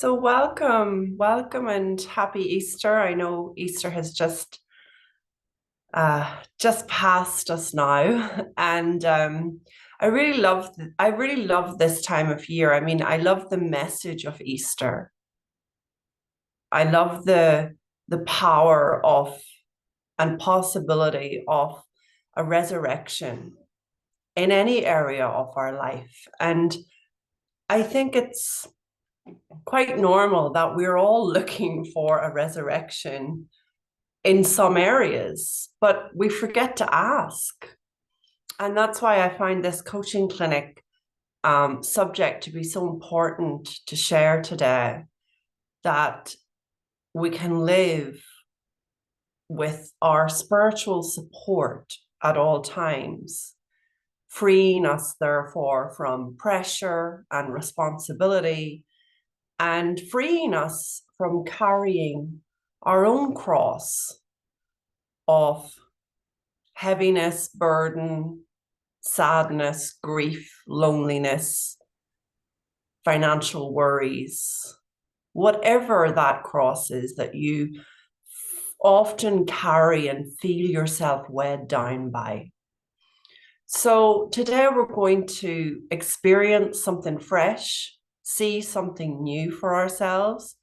So welcome and happy Easter. I know Easter has just passed us now, and I really love this time of year. I mean, I love the message of Easter. I love the power of and possibility of a resurrection in any area of our life, and I think it's quite normal that we're all looking for a resurrection in some areas, but we forget to ask. And that's why I find this coaching clinic subject to be so important to share today, that we can live with our spiritual support at all times, freeing us, therefore, from pressure and responsibility, and freeing us from carrying our own cross of heaviness, burden, sadness, grief, loneliness, financial worries, whatever that cross is that you often carry and feel yourself weighed down by. So today we're going to experience something fresh, see something new for ourselves,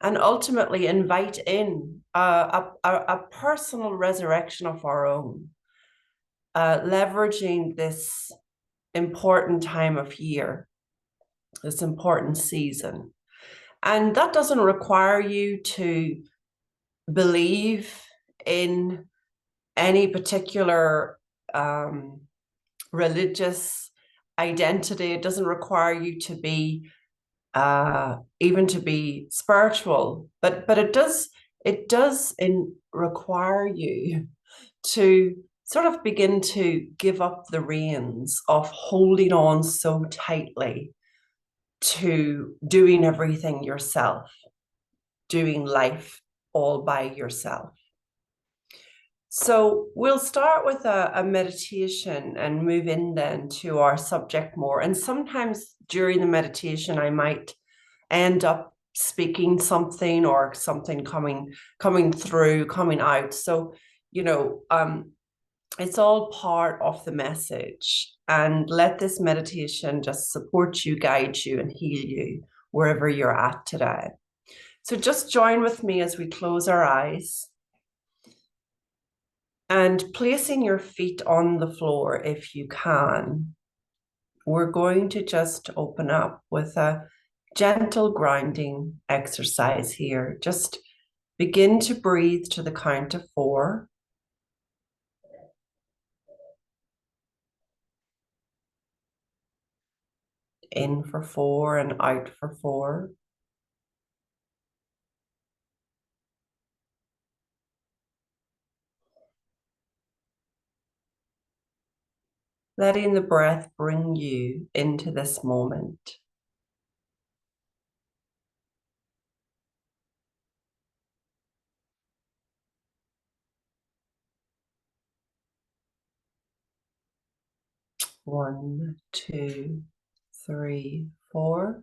and ultimately invite in a personal resurrection of our own, leveraging this important time of year, this important season. And that doesn't require you to believe in any particular religious identity. It doesn't require you to be even to be spiritual, but it does require you to sort of begin to give up the reins of holding on so tightly to doing everything yourself, doing life all by yourself. So we'll start with a meditation and move in then to our subject more. And sometimes during the meditation, I might end up speaking something or something coming through, coming out. So, it's all part of the message. And let this meditation just support you, guide you, and heal you wherever you're at today. So just join with me as we close our eyes and placing your feet on the floor if you can. We're going to just open up with a gentle grounding exercise here. Just begin to breathe to the count of 4. In for 4 and out for 4. Letting the breath bring you into this moment. One, 2, 3, 4.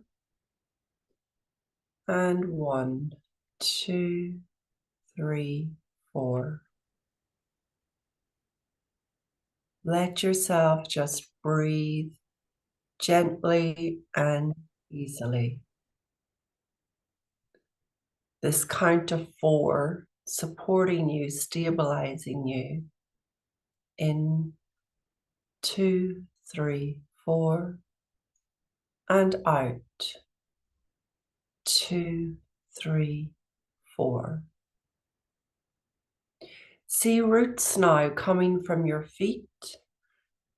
And 1, 2, 3, 4. Let yourself just breathe gently and easily. This count of 4 supporting you, stabilizing you. In 2, 3, 4. And out. 2, 3, 4. See roots now coming from your feet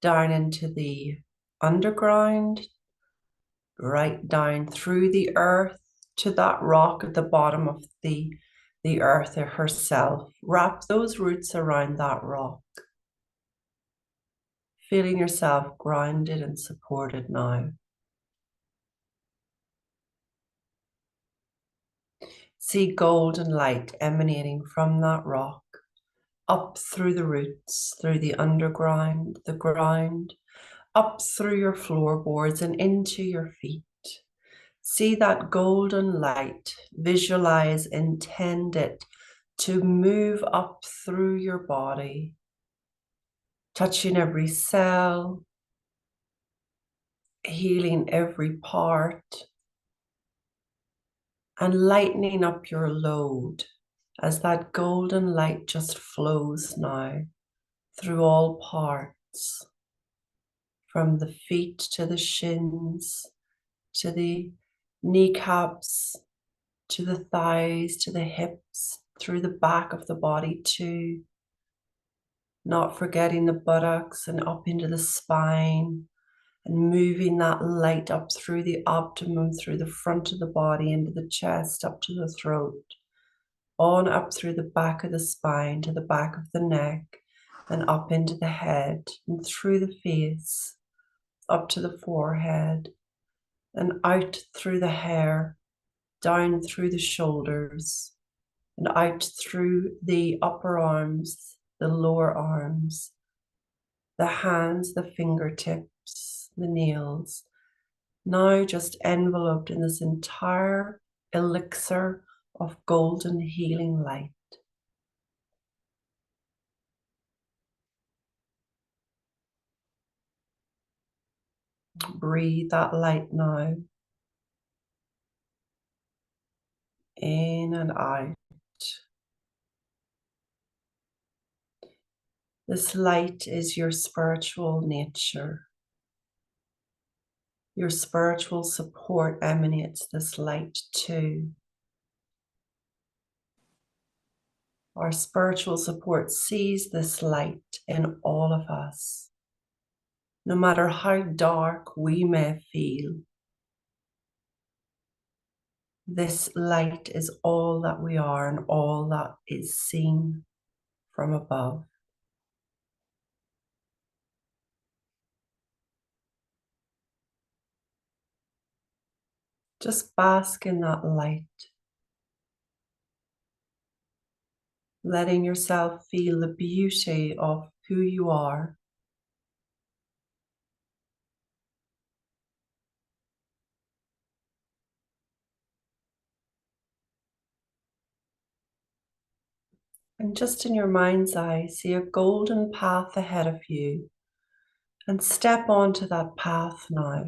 down into the underground, right down through the earth to that rock at the bottom of the earth herself. Wrap those roots around that rock, feeling yourself grounded and supported now. See golden light emanating from that rock, up through the roots, through the underground, the ground, up through your floorboards and into your feet, See that golden light, visualize, intend it to move up through your body, touching every cell, healing every part, and lightening up your load as that golden light just flows now through all parts, from the feet to the shins, to the kneecaps, to the thighs, to the hips, through the back of the body too, not forgetting the buttocks and up into the spine, and moving that light up through the abdomen, through the front of the body, into the chest, up to the throat, on up through the back of the spine, to the back of the neck, and up into the head, and through the face, up to the forehead, and out through the hair, down through the shoulders, and out through the upper arms, the lower arms, the hands, the fingertips, the nails. Now just enveloped in this entire elixir of golden healing light. Breathe that light now, in and out. This light is your spiritual nature. Your spiritual support emanates this light too. Our spiritual support sees this light in all of us. No matter how dark we may feel, this light is all that we are and all that is seen from above. Just bask in that light, letting yourself feel the beauty of who you are. And just in your mind's eye, see a golden path ahead of you, and step onto that path now.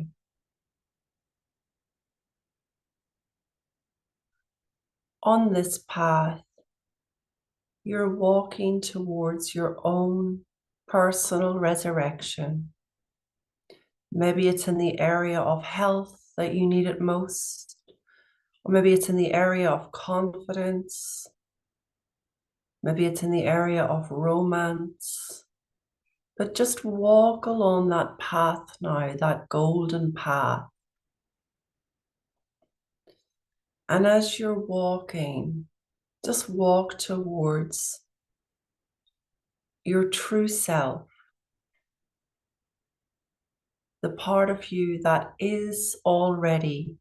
On this path, you're walking towards your own personal resurrection. Maybe it's in the area of health that you need it most, or maybe it's in the area of confidence. Maybe it's in the area of romance. But just walk along that path now, that golden path. And as you're walking, just walk towards your true self, the part of you that is already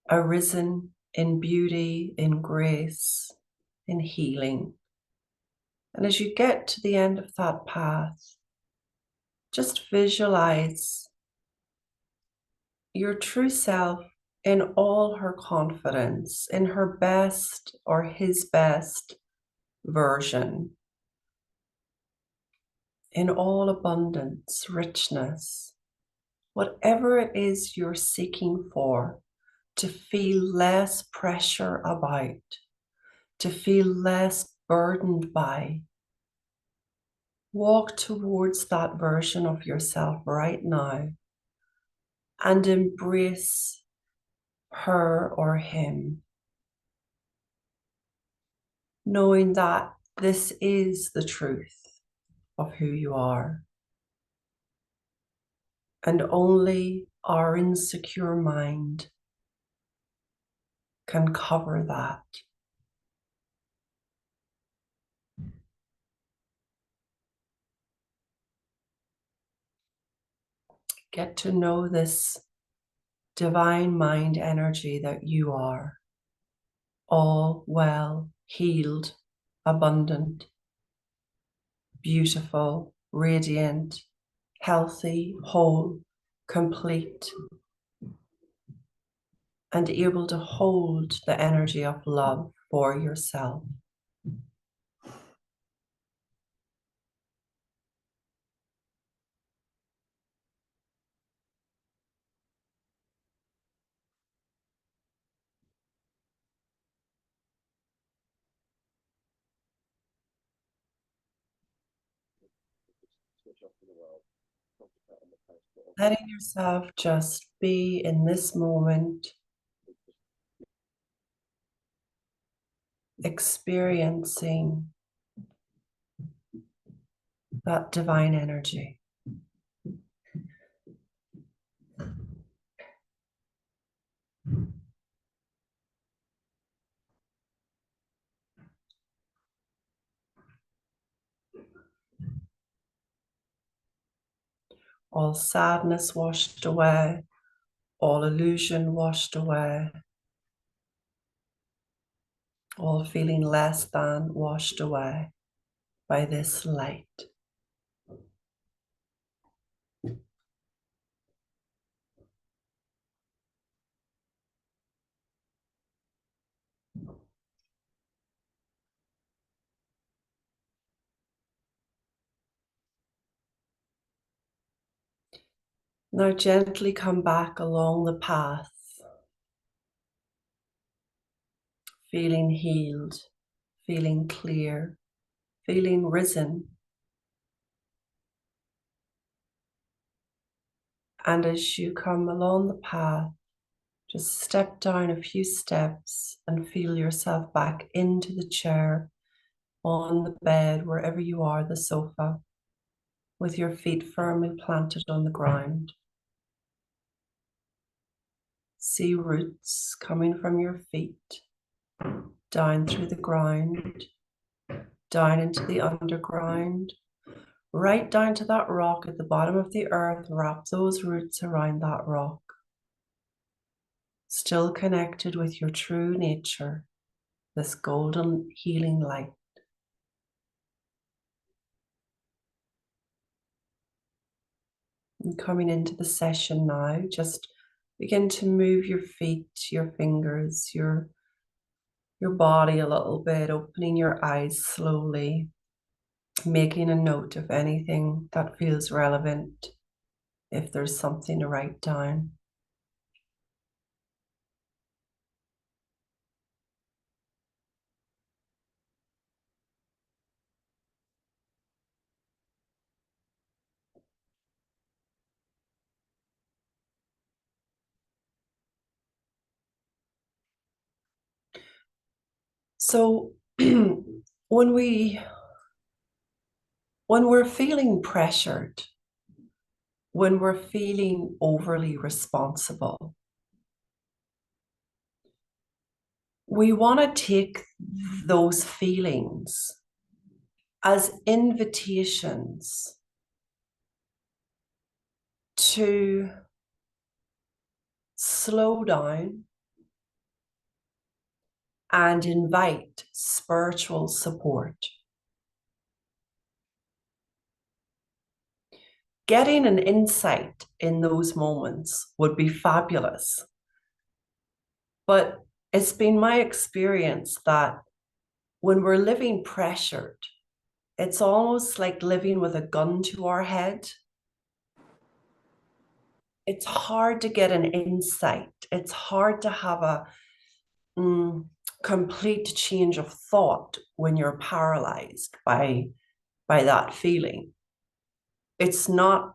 arisen in beauty, in grace, in healing. And as you get to the end of that path, just visualize your true self in all her confidence, in her best or his best version, in all abundance, richness, whatever it is you're seeking for, to feel less pressure about, to feel less burdened by. Walk towards that version of yourself right now and embrace her or him, knowing that this is the truth of who you are. And only our insecure mind can cover that. Get to know this divine mind energy that you are, all well, healed, abundant, beautiful, radiant, healthy, whole, complete. and able to hold the energy of love for yourself. Letting yourself just be in this moment, experiencing that divine energy. All sadness washed away, all illusion washed away, all feeling less than washed away by this light. Now gently come back along the path, feeling healed, feeling clear, feeling risen. And as you come along the path, just step down a few steps and feel yourself back into the chair, on the bed, wherever you are, the sofa, with your feet firmly planted on the ground. See roots coming from your feet, down through the ground, down into the underground, right down to that rock at the bottom of the earth. Wrap those roots around that rock. Still connected with your true nature, this golden healing light. And coming into the session now, just begin to move your feet, your fingers, your body a little bit, opening your eyes slowly, making a note of anything that feels relevant, if there's something to write down. So when we're feeling pressured, when we're feeling overly responsible, we want to take those feelings as invitations to slow down and invite spiritual support. Getting an insight in those moments would be fabulous. But it's been my experience that when we're living pressured, it's almost like living with a gun to our head. It's hard to get an insight. It's hard to have a complete change of thought when you're paralyzed by that feeling. It's not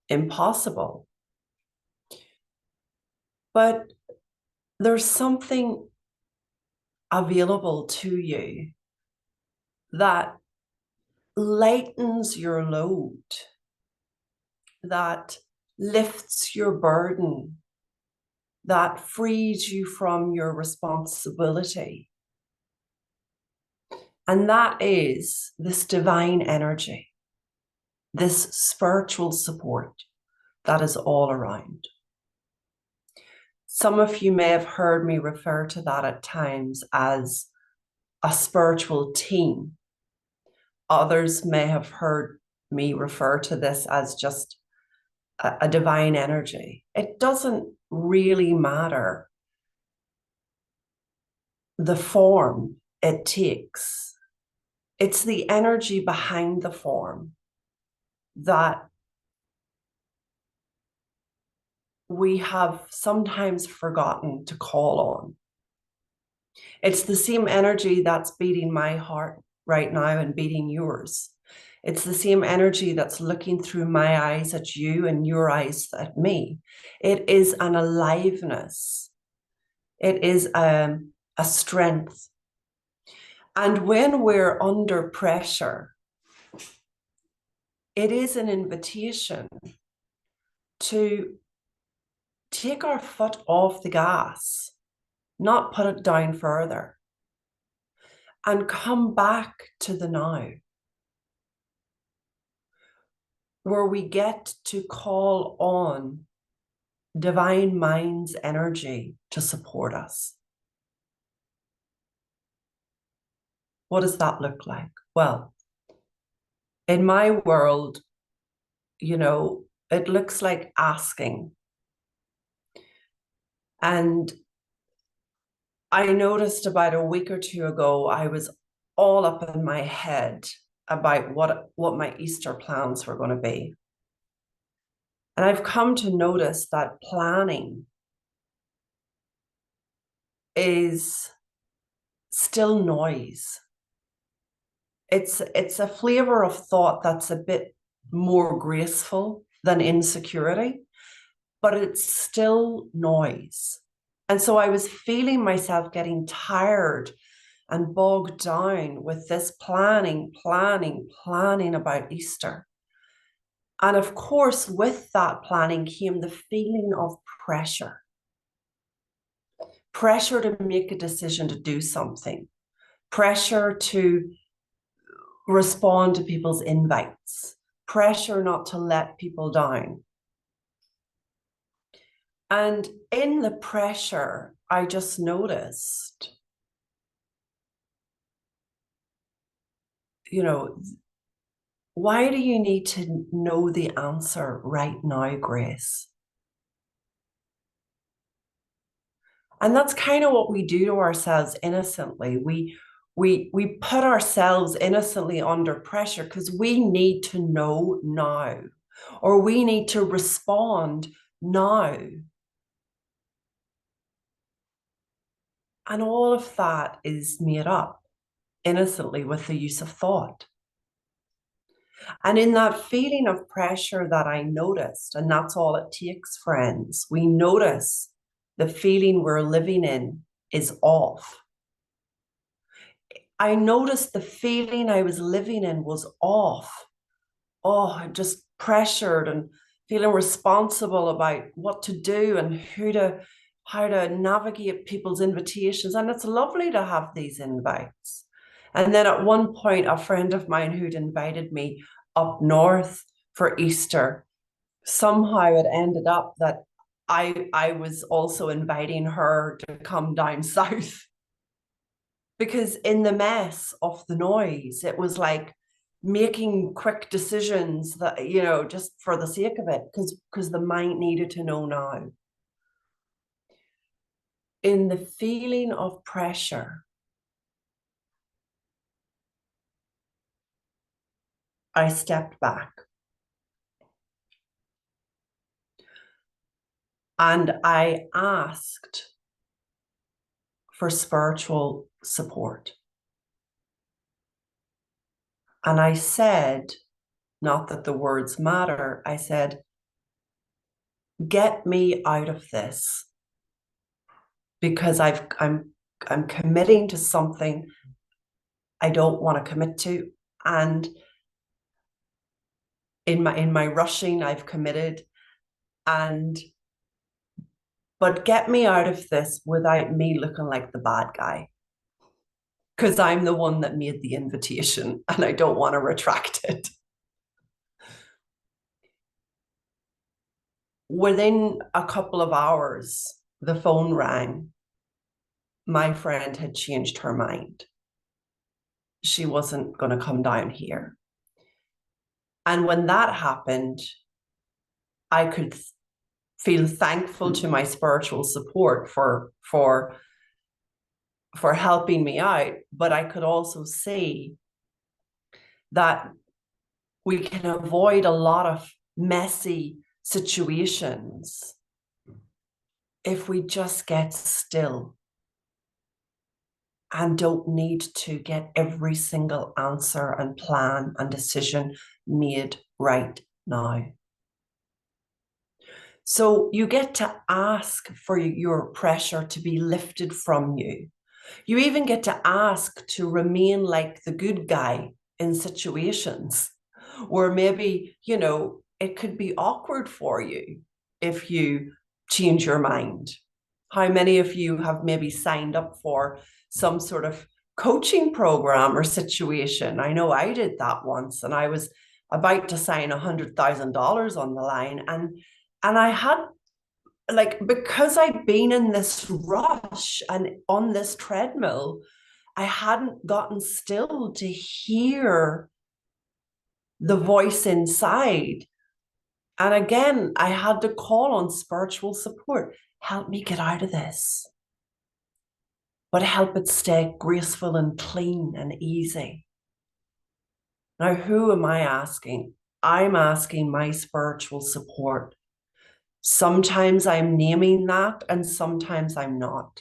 impossible, but there's something available to you that lightens your load, that lifts your burden, that frees you from your responsibility. And that is this divine energy, this spiritual support that is all around. Some of you may have heard me refer to that at times as a spiritual team. Others may have heard me refer to this as just a divine energy. It doesn't really matter the form it takes. It's the energy behind the form that we have sometimes forgotten to call on. It's the same energy that's beating my heart right now and beating yours. It's the same energy that's looking through my eyes at you and your eyes at me. It is an aliveness. It is a strength. And when we're under pressure, it is an invitation to take our foot off the gas, not put it down further, and come back to the now, where we get to call on divine mind's energy to support us. What does that look like? Well, in my world, it looks like asking. And I noticed about a week or two ago, I was all up in my head about what my Easter plans were going to be. And I've come to notice that planning is still noise. It's a flavor of thought that's a bit more graceful than insecurity, but it's still noise. And so I was feeling myself getting tired and bogged down with this planning about Easter. And of course, with that planning came the feeling of pressure. Pressure to make a decision to do something. Pressure to respond to people's invites. Pressure not to let people down. And in the pressure, I just noticed, why do you need to know the answer right now, Grace? And that's kind of what we do to ourselves innocently. We put ourselves innocently under pressure because we need to know now, or we need to respond now. And all of that is made up innocently with the use of thought. And in that feeling of pressure that I noticed, and that's all it takes, friends, we notice the feeling we're living in is off. I noticed the feeling I was living in was off. Oh, I'm just pressured and feeling responsible about what to do and how to navigate people's invitations. And it's lovely to have these invites. And then at one point, a friend of mine who'd invited me up north for Easter, somehow it ended up that I was also inviting her to come down south. Because in the mess of the noise, it was like making quick decisions that, just for the sake of it, because the mind needed to know now. In the feeling of pressure, I stepped back and I asked for spiritual support. And I said, not that the words matter, I said, get me out of this, because I'm committing to something I don't want to commit to. And in my rushing, I've committed. But get me out of this without me looking like the bad guy, because I'm the one that made the invitation and I don't want to retract it. Within a couple of hours, the phone rang. My friend had changed her mind. She wasn't going to come down here. And when that happened, I could feel thankful to my spiritual support for helping me out, but I could also see that we can avoid a lot of messy situations if we just get still and don't need to get every single answer and plan and decision made right now. So you get to ask for your pressure to be lifted from you. You even get to ask to remain like the good guy in situations where maybe, it could be awkward for you if you change your mind. How many of you have maybe signed up for some sort of coaching program or situation? I know I did that once, and I was about to sign $100,000 on the line, and I had, like, because I'd been in this rush and on this treadmill, I hadn't gotten still to hear the voice inside. And again, I had to call on spiritual support. Help me get out of this, but help it stay graceful and clean and easy. Now, who am I asking? I'm asking my spiritual support. Sometimes I'm naming that, and sometimes I'm not.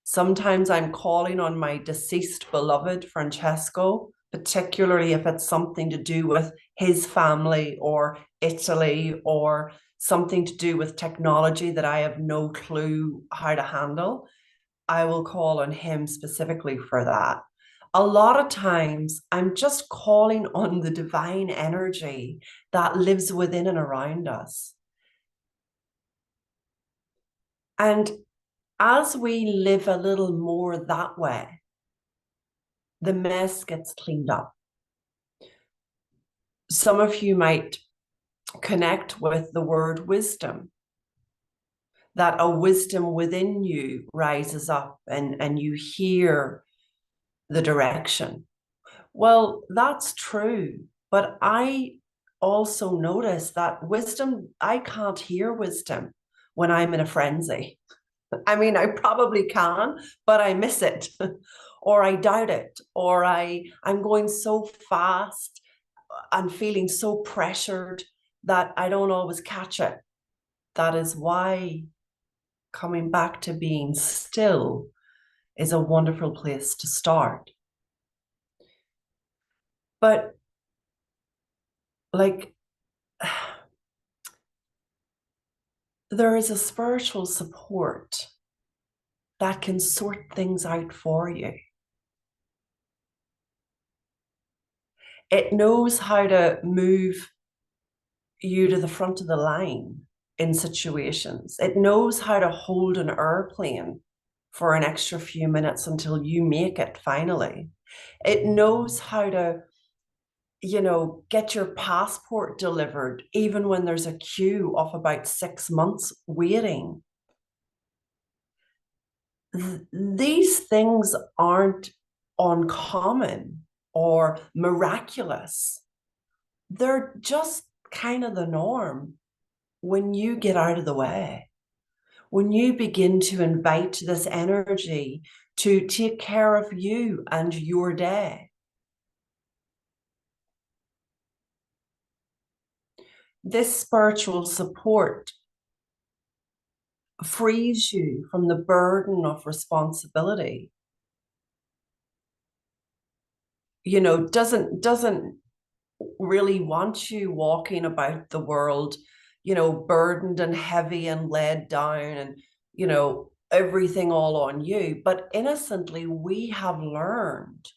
Sometimes I'm calling on my deceased beloved Francesco, particularly if it's something to do with his family or Italy or something to do with technology that I have no clue how to handle. I will call on him specifically for that. A lot of times, I'm just calling on the divine energy that lives within and around us. And as we live a little more that way, the mess gets cleaned up. Some of you might connect with the word wisdom, that a wisdom within you rises up and you hear the direction. Well, that's true. But I also notice that wisdom, I can't hear wisdom when I'm in a frenzy. I mean, I probably can, but I miss it or I doubt it, or I'm going so fast and feeling so pressured that I don't always catch it. That is why coming back to being still is a wonderful place to start. But like, there is a spiritual support that can sort things out for you. It knows how to move you to the front of the line in situations. It knows how to hold an airplane for an extra few minutes until you make it finally. It knows how to, get your passport delivered, even when there's a queue of about 6 months waiting. These things aren't uncommon or miraculous. They're just kind of the norm when you get out of the way, when you begin to invite this energy to take care of you and your day. This spiritual support frees you from the burden of responsibility. Doesn't really want you walking about the world, burdened and heavy and laid down and, everything all on you. But innocently, we have learned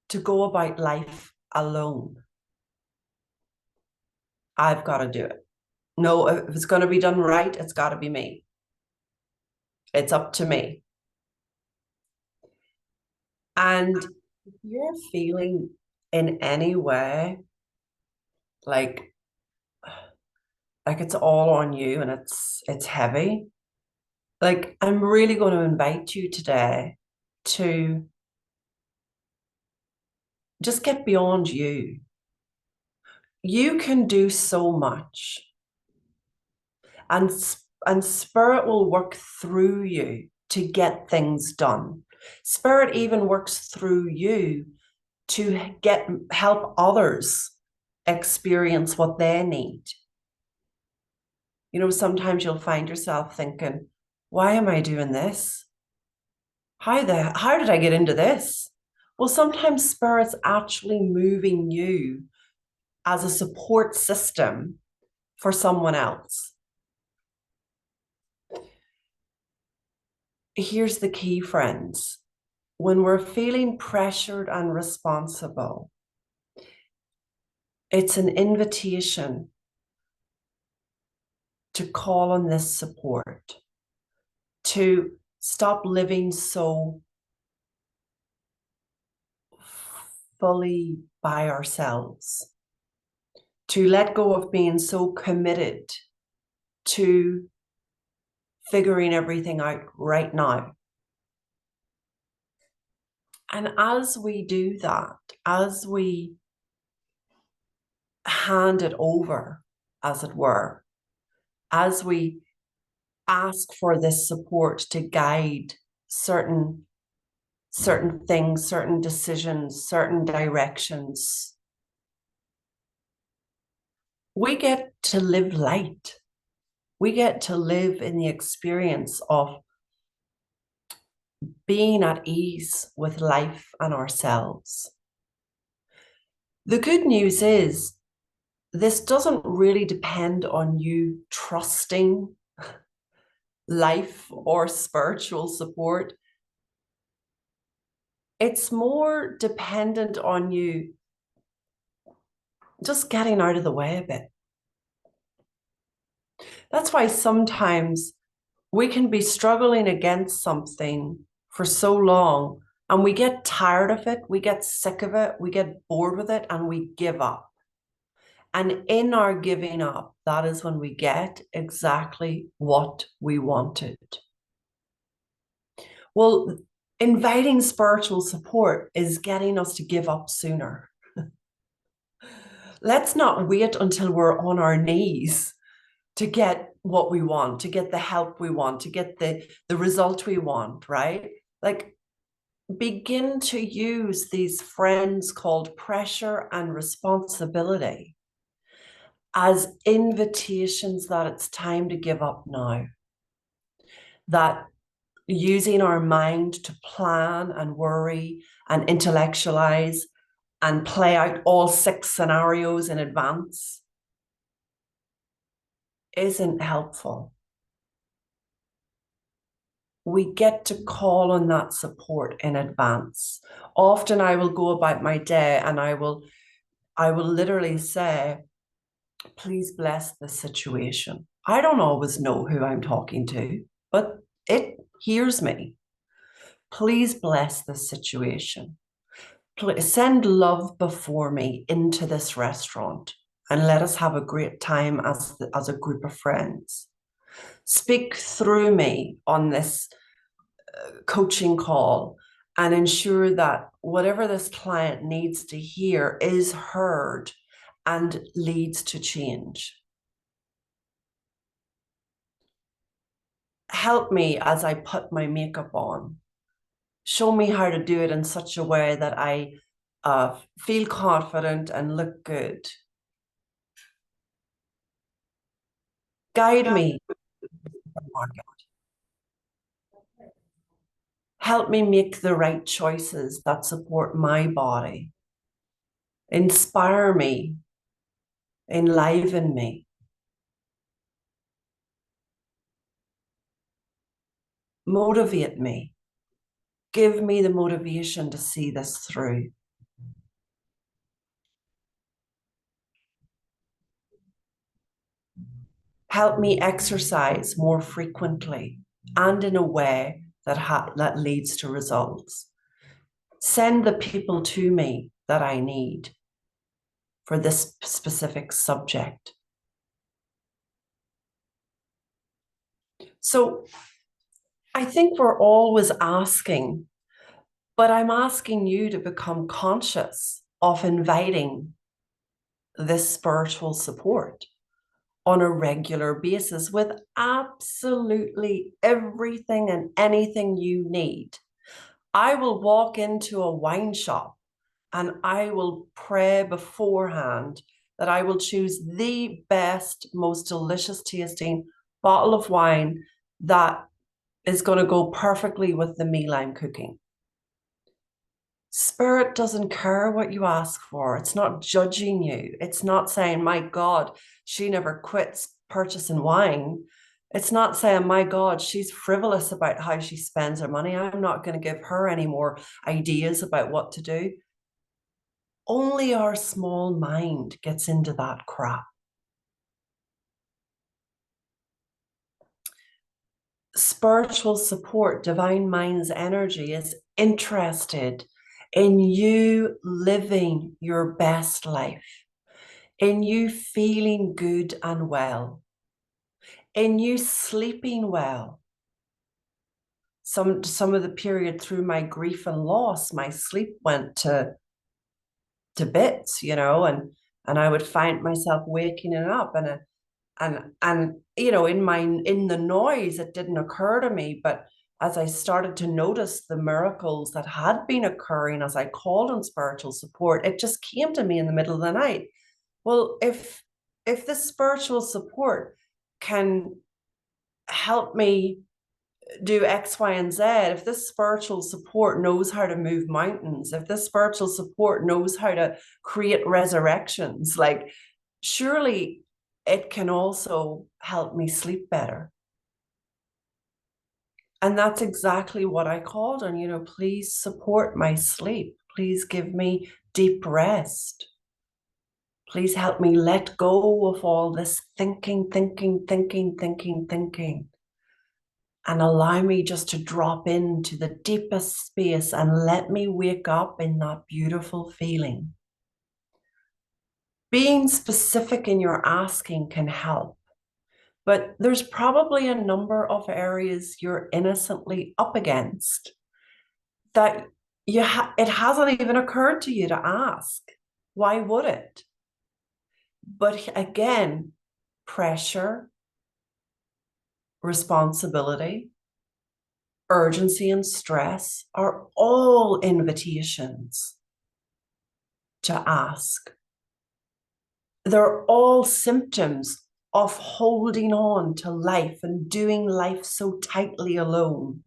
to go about life alone. I've got to do it. No, if it's going to be done right, it's got to be me. It's up to me. And if you're feeling in any way like it's all on you and it's heavy, like, I'm really going to invite you today to just get beyond you. You can do so much. and and spirit will work through you to get things done. Spirit even works through you to help others experience what they need. You know, sometimes you'll find yourself thinking, why am I doing this? How did I get into this? Well, sometimes spirit's actually moving you as a support system for someone else. Here's the key, friends. When we're feeling pressured and responsible, it's an invitation to call on this support, to stop living so fully by ourselves, to let go of being so committed to figuring everything out right now. And as we do that, as we hand it over, as it were, as we ask for this support to guide certain things, certain decisions, certain directions, we get to live light. We get to live in the experience of being at ease with life and ourselves. The good news is this doesn't really depend on you trusting life or spiritual support. It's more dependent on you just getting out of the way a bit. That's why sometimes we can be struggling against something for so long and we get tired of it, we get sick of it, we get bored with it, and we give up. And in our giving up, that is when we get exactly what we wanted. Well, inviting spiritual support is getting us to give up sooner. Let's not wait until we're on our knees to get what we want, to get the help we want, to get the result we want, right? Like, begin to use these friends called pressure and responsibility as invitations that it's time to give up now. That using our mind to plan and worry and intellectualize and play out all 6 scenarios in advance isn't helpful. We get to call on that support in advance. Often I will go about my day and I will literally say, please bless the situation. I don't always know who I'm talking to, but it hears me. Please bless the situation. Please send love before me into this restaurant and let us have a great time as a group of friends. Speak through me on this coaching call and ensure that whatever this client needs to hear is heard and leads to change. Help me as I put my makeup on. Show me how to do it in such a way that I feel confident and look good. Guide me. Help me make the right choices that support my body. Inspire me. Enliven me. Motivate me. Give me the motivation to see this through. Help me exercise more frequently and in a way that leads to results. Send the people to me that I need for this specific subject. So I think we're always asking, but I'm asking you to become conscious of inviting this spiritual support, on a regular basis with absolutely everything and anything you need. I will walk into a wine shop and I will pray beforehand that I will choose the best, most delicious tasting bottle of wine that is going to go perfectly with the meal I'm cooking. Spirit doesn't care what you ask for. It's not judging you. It's not saying, my God, she never quits purchasing wine. It's not saying, my God, she's frivolous about how she spends her money. I'm not going to give her any more ideas about what to do. Only our small mind gets into that crap. Spiritual support, divine mind's energy is interested in you living your best life, in you feeling good and well, in you sleeping well. Some of the period through my grief and loss, my sleep went to bits, and I would find myself waking up and in the noise, it didn't occur to me, but as I started to notice the miracles that had been occurring as I called on spiritual support, it just came to me in the middle of the night. Well, if this spiritual support can help me do X, Y, and Z, if this spiritual support knows how to move mountains, if this spiritual support knows how to create resurrections, like surely it can also help me sleep better. And that's exactly what I called on, please support my sleep. Please give me deep rest. Please help me let go of all this thinking, and allow me just to drop into the deepest space and let me wake up in that beautiful feeling. Being specific in your asking can help, but there's probably a number of areas you're innocently up against that it hasn't even occurred to you to ask. Why would it? But again, pressure, responsibility, urgency, and stress are all invitations to ask. They're all symptoms of holding on to life and doing life so tightly alone,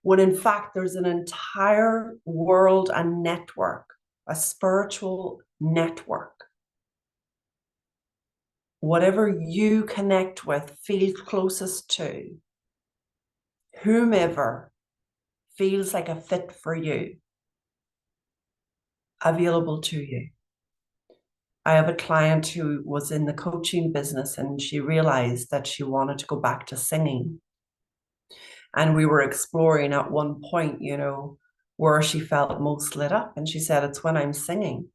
when in fact there's an entire world and network, a spiritual network. Whatever you connect with, feel closest to, whomever feels like a fit for you, available to you. I have a client who was in the coaching business and she realized that she wanted to go back to singing. And we were exploring at one point, where she felt most lit up. And she said, it's when I'm singing.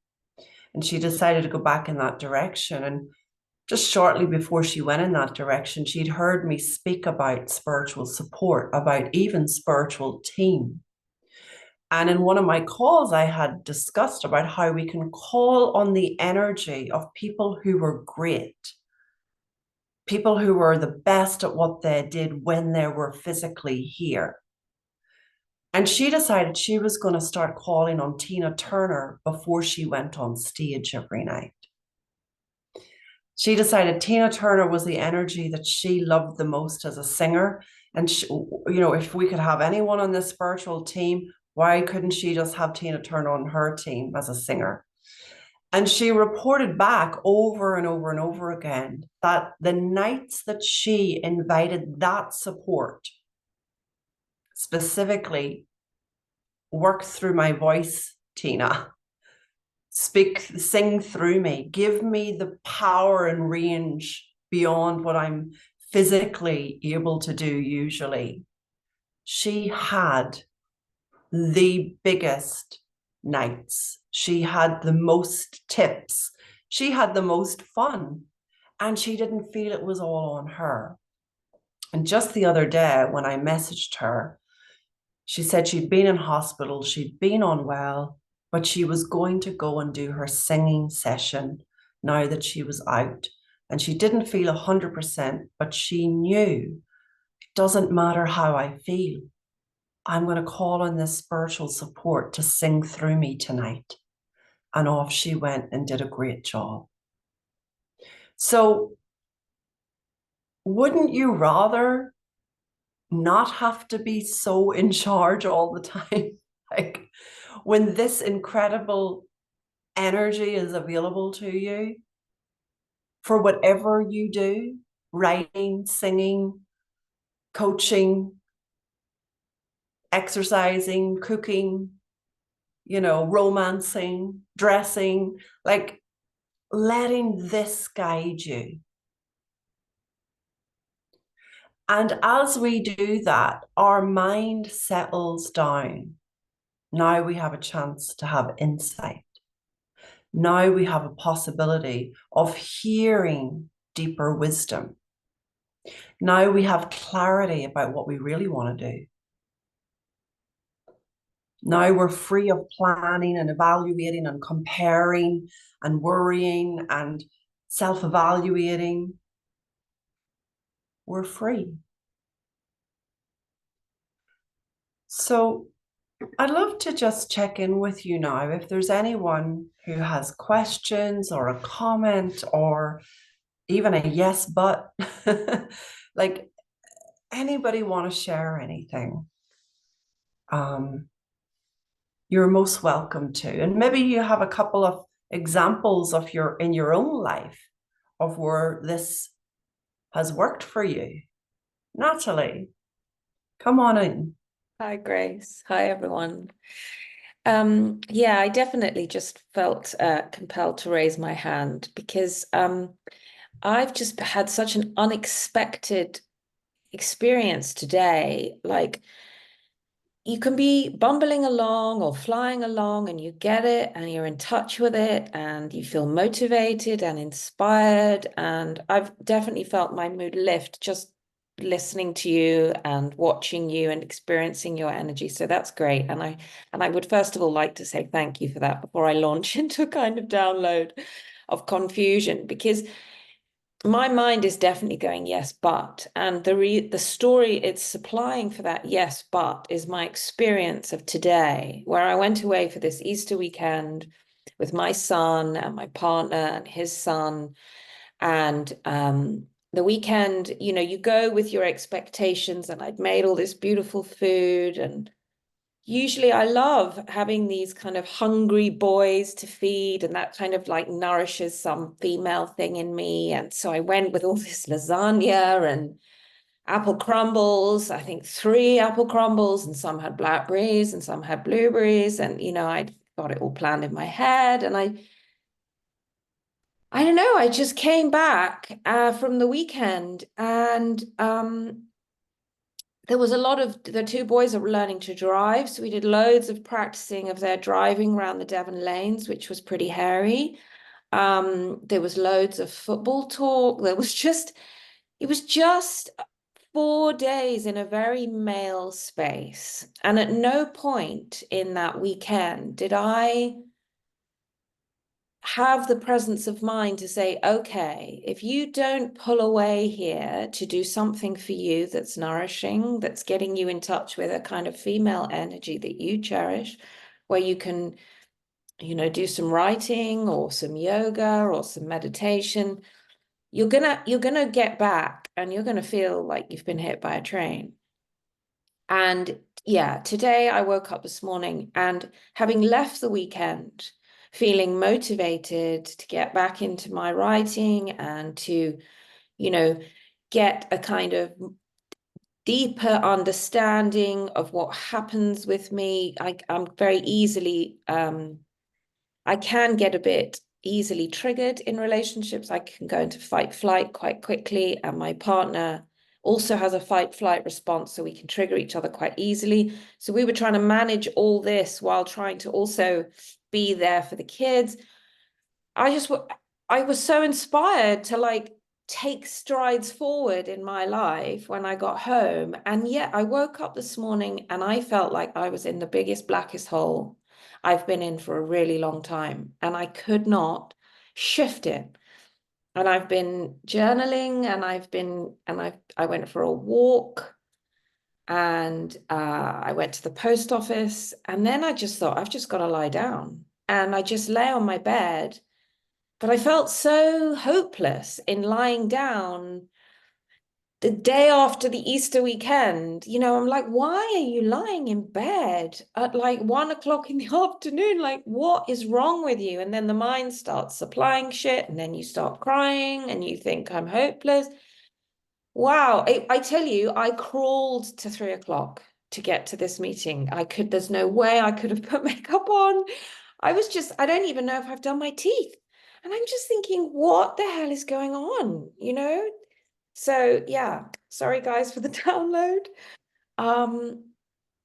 And she decided to go back in that direction. And just shortly before she went in that direction, she'd heard me speak about spiritual support, about even spiritual team. And in one of my calls, I had discussed about how we can call on the energy of people who were great, people who were the best at what they did when they were physically here. And she decided she was going to start calling on Tina Turner before she went on stage every night. She decided Tina Turner was the energy that she loved the most as a singer. And she, if we could have anyone on this spiritual team, why couldn't she just have Tina Turner on her team as a singer? And she reported back over and over and over again that the nights that she invited that support, specifically, work through my voice, Tina, sing through me, give me the power and range beyond what I'm physically able to do usually. She had the biggest nights. She had the most tips. She had the most fun. And she didn't feel it was all on her. And just the other day, when I messaged her, she said she'd been in hospital, she'd been unwell, but she was going to go and do her singing session now that she was out. and she didn't feel 100%, but she knew it doesn't matter how I feel. I'm going to call on this spiritual support to sing through me tonight. And off she went and did a great job. So, wouldn't you rather not have to be so in charge all the time? Like when this incredible energy is available to you for whatever you do, writing, singing, coaching, exercising, cooking, romancing, dressing, like letting this guide you. And as we do that, our mind settles down. Now we have a chance to have insight. Now we have a possibility of hearing deeper wisdom. Now we have clarity about what we really want to do. Now we're free of planning and evaluating and comparing and worrying and self-evaluating. We're free. So I'd love to just check in with you now. If there's anyone who has questions or a comment or even a yes, but like anybody want to share anything, you're most welcome to. And maybe you have a couple of examples of in your own life of where this has worked for you. Natalie, come on in. Hi, Grace. Hi, everyone. Yeah, I definitely just felt compelled to raise my hand because I've just had such an unexpected experience today. Like, you can be bumbling along or flying along and you get it and you're in touch with it and you feel motivated and inspired. And I've definitely felt my mood lift just listening to you and watching you and experiencing your energy. So that's great. And I would first of all like to say thank you for that before I launch into a kind of download of confusion, because my mind is definitely going yes but, and the story it's supplying for that yes but is my experience of today, where I went away for this Easter weekend with my son and my partner and his son. And the weekend, you go with your expectations, and I'd made all this beautiful food, and usually I love having these kind of hungry boys to feed, and that kind of like nourishes some female thing in me. And so I went with all this lasagna and apple crumbles, I think 3 apple crumbles, and some had blackberries and some had blueberries. And, I'd got it all planned in my head. And I don't know, I just came back from the weekend, and there was a lot of the 2 boys are learning to drive. So we did loads of practicing of their driving around the Devon lanes, which was pretty hairy. There was loads of football talk. It was just 4 days in a very male space. And at no point in that weekend did I have the presence of mind to say, okay, if you don't pull away here to do something for you that's nourishing, that's getting you in touch with a kind of female energy that you cherish, where you can, do some writing or some yoga or some meditation, you're gonna get back and you're gonna feel like you've been hit by a train. And yeah, today I woke up this morning and, having left the weekend, feeling motivated to get back into my writing and to, get a kind of deeper understanding of what happens with me. I'm very easily, I can get a bit easily triggered in relationships. I can go into fight flight quite quickly, and my partner also has a fight flight response, so we can trigger each other quite easily. So we were trying to manage all this while trying to also be there for the kids. I was so inspired to like take strides forward in my life when I got home. And yet I woke up this morning and I felt like I was in the biggest, blackest hole I've been in for a really long time. And I could not shift it. And I've been journaling, and I went for a walk, and I went to the post office, and then I just thought, I've just got to lie down. And I just lay on my bed, but I felt so hopeless in lying down the day after the Easter weekend. I'm like, why are you lying in bed at like 1 o'clock in the afternoon? Like, what is wrong with you? And then the mind starts supplying shit, and then you start crying and you think, I'm hopeless. Wow. I tell you, I crawled to 3 o'clock to get to this meeting. There's no way I could have put makeup on. I don't even know if I've done my teeth. And I'm just thinking, what the hell is going on? So yeah, sorry guys for the download. Um,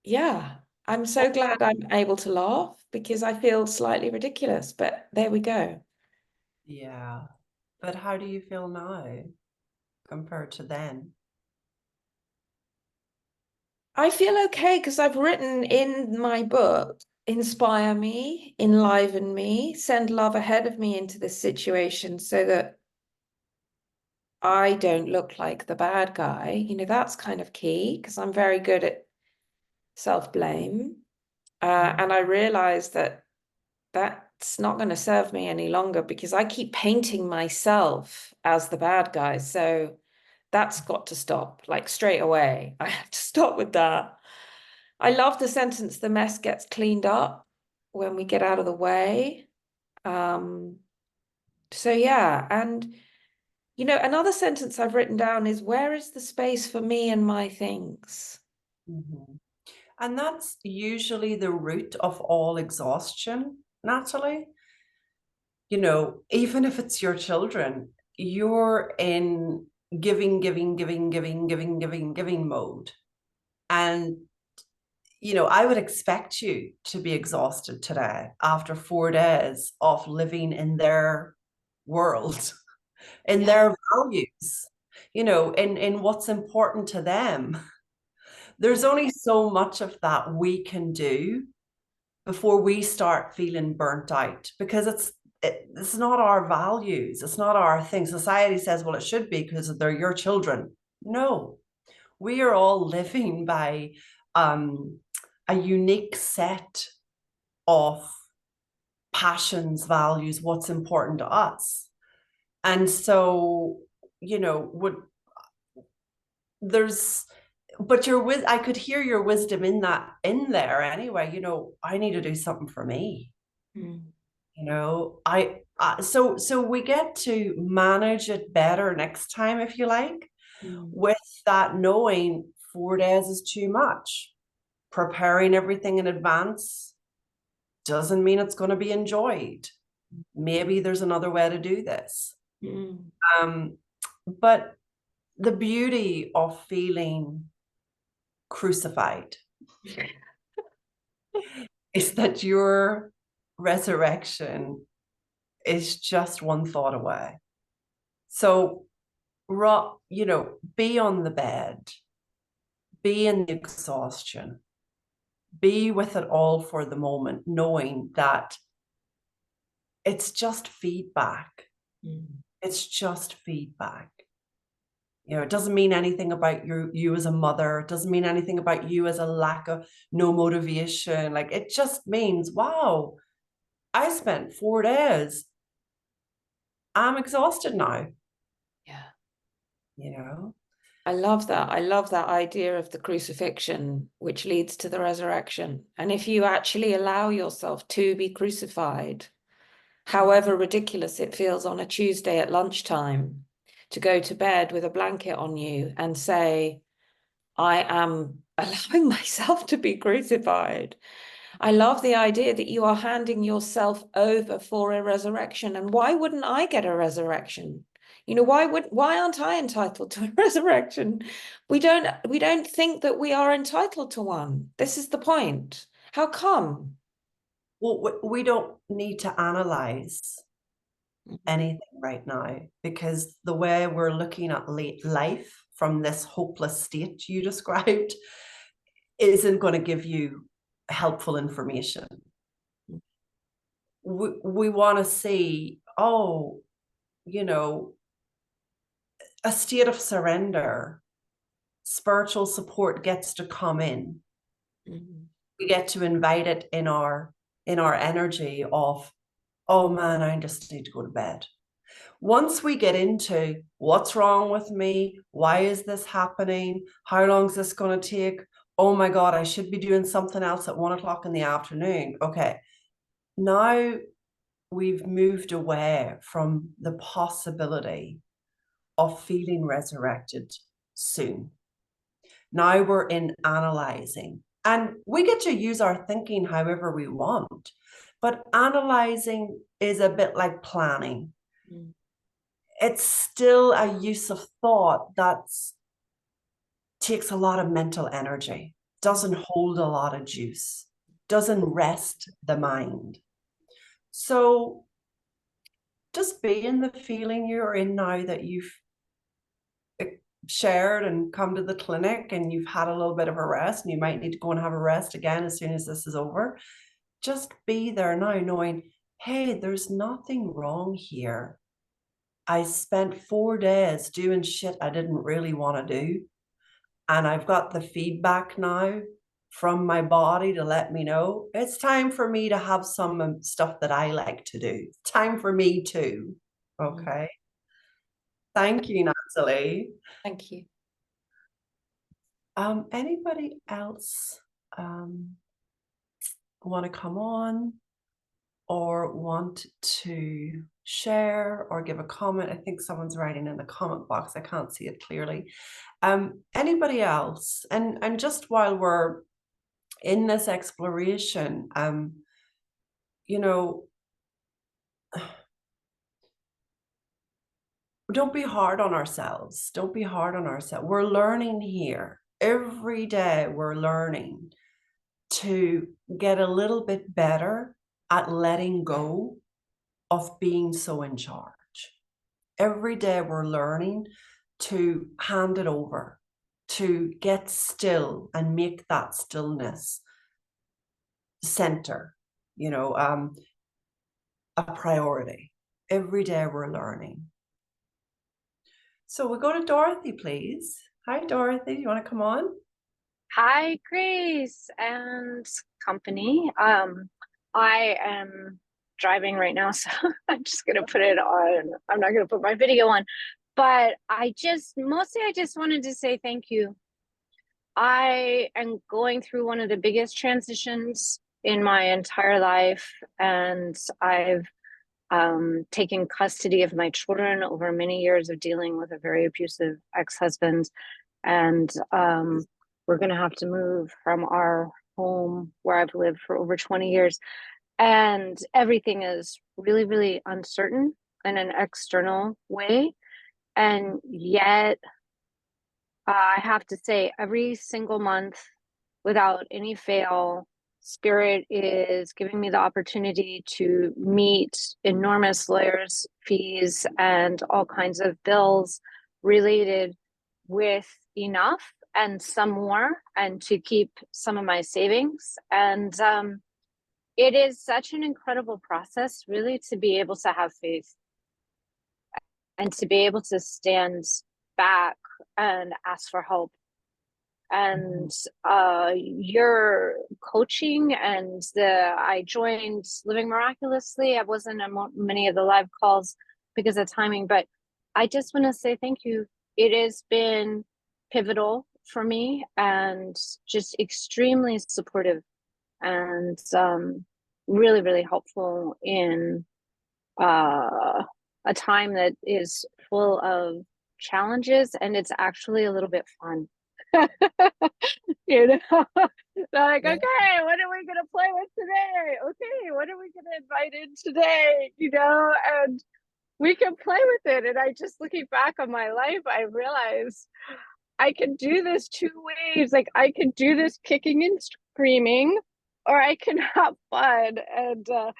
yeah, I'm so glad I'm able to laugh because I feel slightly ridiculous, but there we go. Yeah. But how do you feel now compared to then? I feel okay because I've written in my book, inspire me, enliven me, send love ahead of me into this situation so that I don't look like the bad guy. That's kind of key because I'm very good at self-blame. Mm. And I realized that that's not going to serve me any longer because I keep painting myself as the bad guy. So that's got to stop, like straight away. I have to stop with that. I love the sentence, the mess gets cleaned up when we get out of the way. Um, so yeah, and another sentence I've written down is where is the space for me and my things? Mhm. And that's usually the root of all exhaustion, Natalie. Even if it's your children, you're in giving, giving, giving, giving, giving, giving, giving mode. And, I would expect you to be exhausted today after 4 days of living in their world, in Yeah. their values, in what's important to them. There's only so much of that we can do before we start feeling burnt out because it's not our values, it's not our thing. Society says, well, it should be because they're your children. No, we are all living by um, a unique set of passions, values, what's important to us. And so, would there's but your with I could hear your wisdom in there anyway. I need to do something for me. Mm, So we get to manage it better next time, if you like, mm, with that knowing 4 days is too much. Preparing everything in advance doesn't mean it's going to be enjoyed. Maybe there's another way to do this. mm. Um, but the beauty of feeling crucified is that your resurrection is just one thought away. So, be on the bed, be in the exhaustion, be with it all for the moment, knowing that it's just feedback. Mm, It's just feedback. It doesn't mean anything about you as a mother. It doesn't mean anything about you as a lack of no motivation. Like it just means, wow, I spent 4 days. I'm exhausted now, yeah. you know? I love that. I love that idea of the crucifixion, which leads to the resurrection. And if you actually allow yourself to be crucified, however ridiculous it feels on a Tuesday at lunchtime, to go to bed with a blanket on you and say, I am allowing myself to be crucified. I love the idea that you are handing yourself over for a resurrection. And why wouldn't I get a resurrection? Why aren't I entitled to a resurrection? We don't think that we are entitled to one. This is the point. How come? Well, we don't need to analyze anything right now because the way we're looking at life from this hopeless state you described isn't going to give you helpful information. We want to see, oh, you know, a state of surrender. Spiritual support gets to come in. Mhm. We get to invite it in our energy of, oh man, I just need to go to bed. Once we get into what's wrong with me, why is this happening, how long is this going to take, oh my God, I should be doing something else at 1 o'clock in the afternoon. Okay, now we've moved away from the possibility of feeling resurrected soon. Now we're in analyzing, and we get to use our thinking however we want. But analyzing is a bit like planning. Mm. It's still a use of thought that takes a lot of mental energy, doesn't hold a lot of juice, doesn't rest the mind. So just be in the feeling you're in now that you've shared and come to the clinic and you've had a little bit of a rest and you might need to go and have a rest again as soon as this is over. Just be there now knowing, hey, there's nothing wrong here. I spent 4 days doing shit I didn't really want to do. And I've got the feedback now from my body to let me know it's time for me to have some stuff that I like to do. It's time for me too. Mhm. Okay. Thank you, Natalie. Thank you. Anybody else want to come on or want to share or give a comment? I think someone's writing in the comment box. I can't see it clearly. Anybody else? And just while we're in this exploration, you know, don't be hard on ourselves. Don't be hard on ourselves. We're learning here. Every day we're learning to get a little bit better at letting go of being so in charge. Every day we're learning to hand it over, to get still and make that stillness center, a priority. Every day we're learning. So we'll go to Dorothy, please. Hi, Dorothy. You want to come on? Hi, Grace and company. I am driving right now, so I'm just gonna put it on. I'm not gonna put my video on, but I just wanted to say thank you. I am going through one of the biggest transitions in my entire life, and I've taken custody of my children over many years of dealing with a very abusive ex-husband, and we're going to have to move from our home where I've lived for over 20 years. And everything is really, really uncertain in an external way. And yet, I have to say, every single month, without any fail, Spirit is giving me the opportunity to meet enormous lawyers' fees and all kinds of bills related with enough and some more, and to keep some of my savings. And it is such an incredible process, really, to be able to have faith and to be able to stand back and ask for help. And your coaching and I joined Living Miraculously. I wasn't on many of the live calls because of timing, but I just want to say thank you. It has been pivotal for me and just extremely supportive and really, really helpful in a time that is full of challenges, and it's actually a little bit fun. You know, like, Yeah. okay, what are we gonna play with today? Okay, what are we gonna invite in today? And we can play with it. And I just, looking back on my life, I realized I can do this two ways. Like, I can do this kicking and screaming, or I can have fun. And the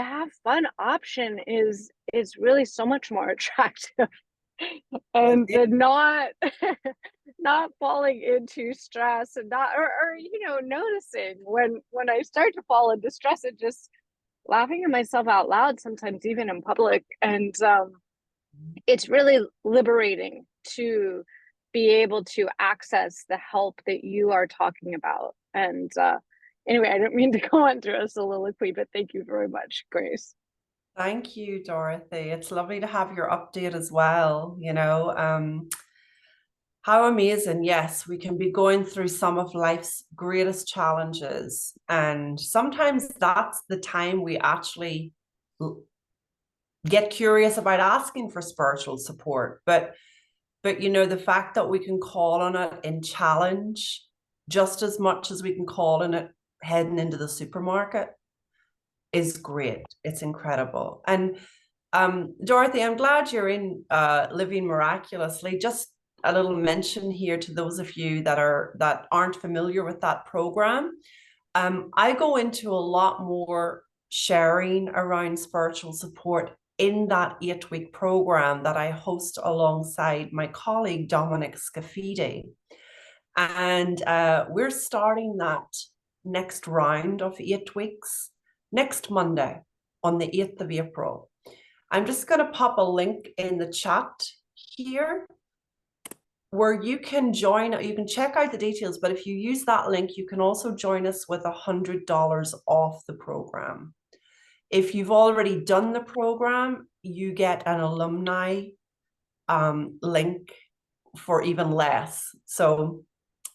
have fun option is really so much more attractive. And the not not falling into stress, and not or noticing when I start to fall into stress and just laughing at myself out loud, sometimes even in public. And it's really liberating to be able to access the help that you are talking about. And anyway, I don't mean to go on through a soliloquy, but thank you very much, Grace. Thank you, Dorothy. It's lovely to have your update as well. How amazing. Yes, we can be going through some of life's greatest challenges. And sometimes that's the time we actually get curious about asking for spiritual support. But the fact that we can call on it in challenge just as much as we can call on it heading into the supermarket is great. It's incredible. And Dorothy, I'm glad you're in Living Miraculously. Just a little mention here to those of you that aren't familiar with that program. I go into a lot more sharing around spiritual support in that 8-week program that I host alongside my colleague Dominic Scafidi. And we're starting that next round of 8 weeks next Monday on the 8th of April. I'm just going to pop a link in the chat here where you can join. You can check out the details, but if you use that link, you can also join us with $100 off the program. If you've already done the program, you get an alumni link for even less. So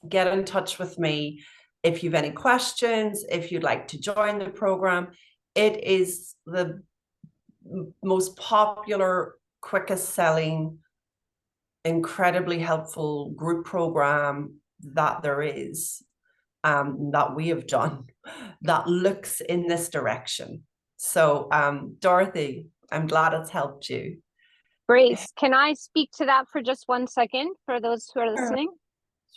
get in touch with me if you've any questions, if you'd like to join the program. It is the most popular, quickest selling, incredibly helpful group program that there is, that we have done, that looks in this direction. So Dorothy, I'm glad it's helped you. Grace, can I speak to that for just 1 second for those who are listening?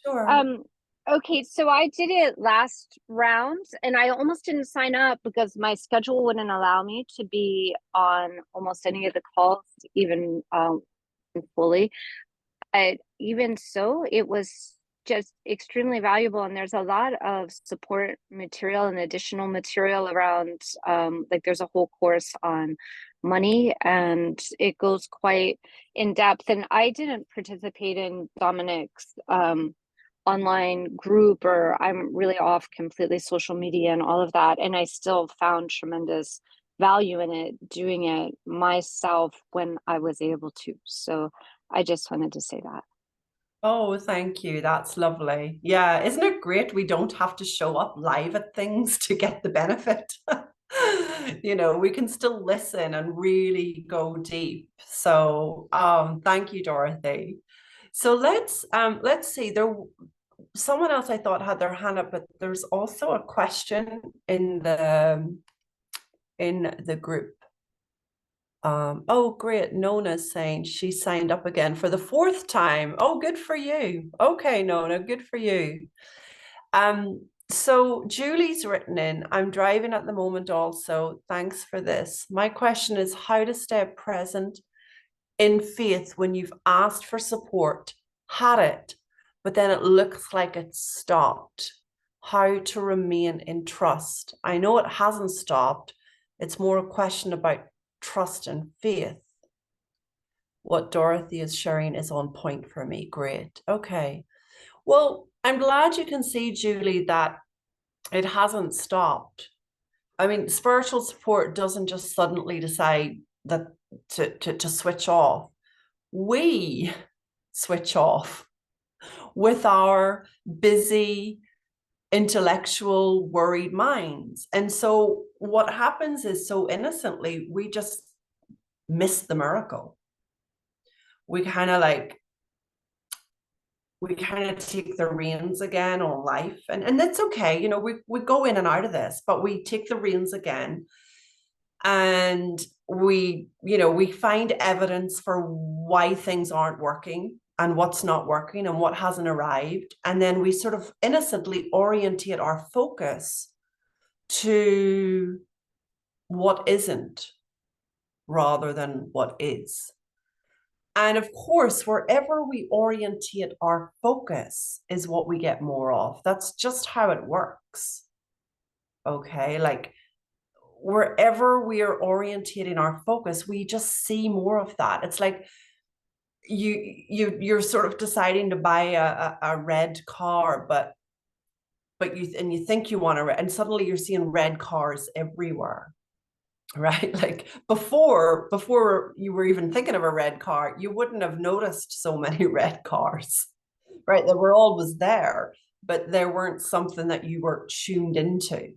Sure. Okay, so I did it last round and I almost didn't sign up because my schedule wouldn't allow me to be on almost any of the calls, even fully. But even so, it was just extremely valuable. And there's a lot of support material and additional material around, like there's a whole course on money and it goes quite in depth. And I didn't participate in Dominic's online group, or I'm really off completely social media and all of that. And I still found tremendous value in it, doing it myself when I was able to. So I just wanted to say that. Oh, thank you. That's lovely. Yeah, isn't it great we don't have to show up live at things to get the benefit? We can still listen and really go deep. So, thank you, Dorothy. So let's see. Someone else I thought had their hand up, but there's also a question in the group. Oh, great. Nona's saying she signed up again for the 4th time. Oh, good for you. Okay, Nona, good for you. So Julie's written in, I'm driving at the moment also. Thanks for this. My question is how to stay present in faith when you've asked for support, had it, but then it looks like it's stopped. How to remain in trust. I know it hasn't stopped. It's more a question about trust and faith. What Dorothy is sharing is on point for me. Great. Okay. Well, I'm glad you can see, Julie, that it hasn't stopped. I mean, spiritual support doesn't just suddenly decide that to switch off. We switch off with our busy, intellectual, worried minds. And so what happens is so innocently, we just miss the miracle. We kind of take the reins again on life. And that's okay. We go in and out of this, but we take the reins again. And we find evidence for why things aren't working and what's not working and what hasn't arrived. And then we sort of innocently orientate our focus to what isn't rather than what is. And of course, wherever we orientate our focus is what we get more of. That's just how it works. Okay. Like wherever we are orientating our focus, we just see more of that. It's like you're sort of deciding to buy a red car, but you think you want to, and suddenly you're seeing red cars everywhere, right? Like before you were even thinking of a red car, you wouldn't have noticed so many red cars, right? They were always there, but they weren't something that you were tuned into.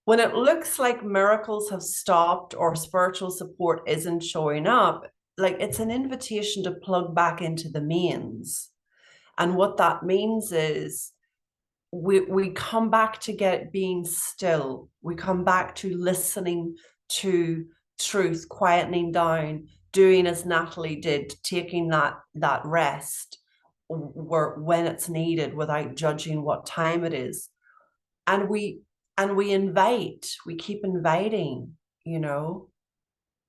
When it looks like miracles have stopped or spiritual support isn't showing up, like it's an invitation to plug back into the mains. And what that means is we come back to get being still. We come back to listening to truth, quietening down, doing as Natalie did, taking that rest where when it's needed without judging what time it is. And we invite, we keep inviting,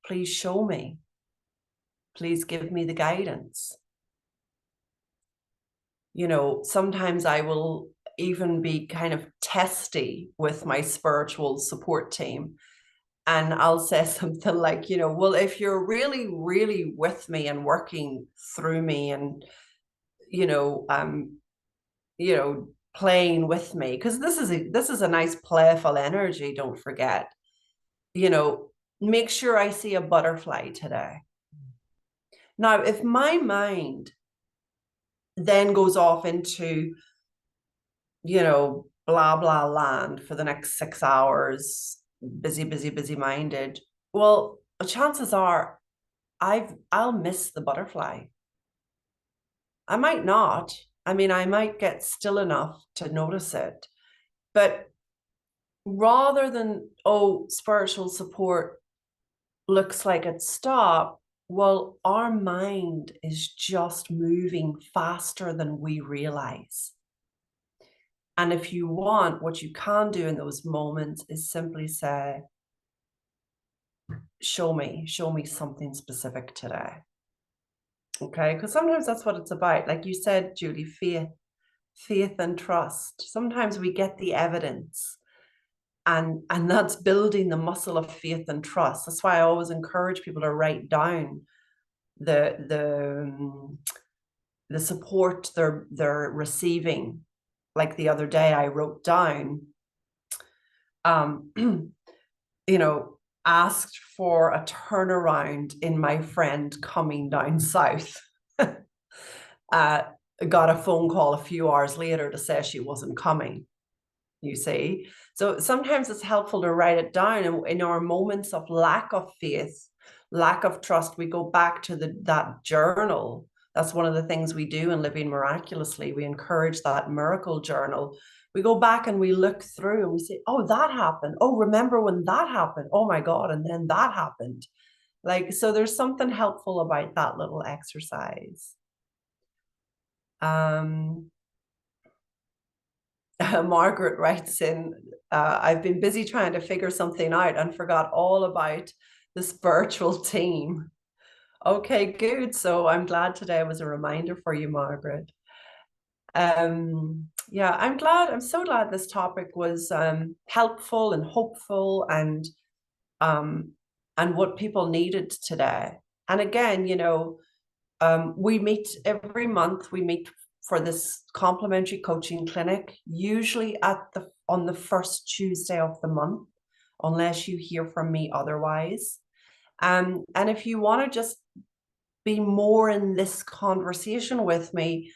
please show me. Please give me the guidance. Sometimes I will even be kind of testy with my spiritual support team. And I'll say something like, well, if you're really, really with me and working through me and, playing with me, because this is a nice playful energy, don't forget, make sure I see a butterfly today. Now, if my mind then goes off into, blah, blah land for the next 6 hours, busy minded, well, chances are I'll miss the butterfly. I might not. I mean, I might get still enough to notice it. But rather than, oh, spiritual support looks like it stopped, well, our mind is just moving faster than we realize. And if you want, what you can do in those moments is simply say, show me something specific today. Okay, because sometimes that's what it's about. Like you said, Julie, faith and trust. Sometimes we get the evidence, and that's building the muscle of faith and trust. That's why I always encourage people to write down the support they're receiving. Like the other day, I wrote down, asked for a turnaround in my friend coming down south. Got a phone call a few hours later to say she wasn't coming, you see. So sometimes it's helpful to write it down. And in our moments of lack of faith, lack of trust, we go back to that journal. That's one of the things we do in Living Miraculously. We encourage that miracle journal. We go back and we look through and we say, oh, that happened. Oh, remember when that happened? Oh my God. And then that happened. Like, so there's something helpful about that little exercise. Margaret writes in, I've been busy trying to figure something out and forgot all about the spiritual team. Okay, good. So I'm glad today was a reminder for you, Margaret. Yeah, I'm so glad this topic was helpful and hopeful and what people needed today. And again, we meet every month. We meet for this complimentary coaching clinic, usually on the first Tuesday of the month, unless you hear from me otherwise. And if you want to just be more in this conversation with me,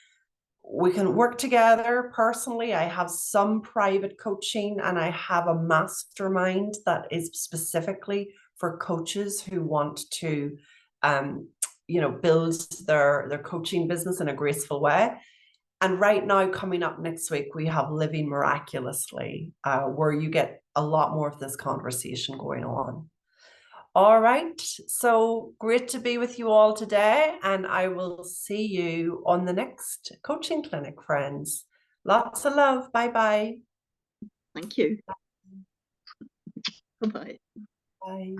we can work together. Personally, I have some private coaching and I have a mastermind that is specifically for coaches who want to build their coaching business in a graceful way. And right now, coming up next week, we have Living Miraculously, where you get a lot more of this conversation going on. All right, so great to be with you all today, and I will see you on the next coaching clinic, friends. Lots of love. Bye-bye. Thank you. Bye-bye. Bye.